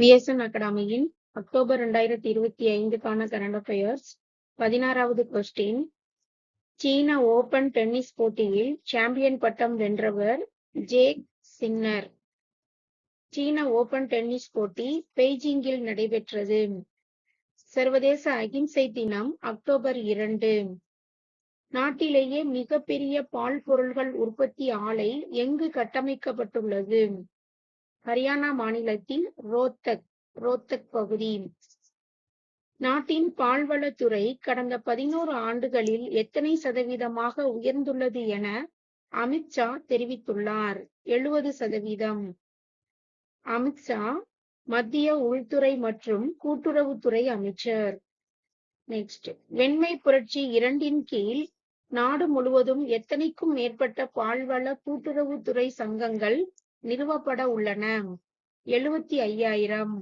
VSN அகாடமியின் October 2025க்கான current affairs 16வது கொஸ்டின். சீன ஓபன் டென்னிஸ் போட்டியில் சாம்பியன் பட்டம் வென்றவர் ஜேக் சின்னர். சீன ஓபன் டென்னிஸ் போட்டி பெய்ஜிங்கில் நடைபெற்றது. சர்வதேச அகிம்சை தினம் அக்டோபர் 2. நாட்டிலேயே மிகப்பெரிய பால் பொருள்கள் உற்பத்தி ஆலை எங்கு கட்டமைக்கப்பட்டுள்ளது? ஹரியானா மாநிலத்தின் ரோத்தக் பகுதி. நாட்டின் பால்வளத்துறை கடந்த 11 ஆண்டுகளில் எத்தனை சதவீதமாக உயர்ந்துள்ளது என அமித்ஷா தெரிவித்துள்ளார்? 70%. அமித்ஷா மத்திய உள்துறை மற்றும் கூட்டுறவுத்துறை அமைச்சர். நெக்ஸ்ட், வெண்மை புரட்சி 2 கீழ் நாடு முழுவதும் எத்தனைக்கும் மேற்பட்ட பால்வள கூட்டுறவுத்துறை சங்கங்கள் நிறுவப்பட உள்ளன? 75,000.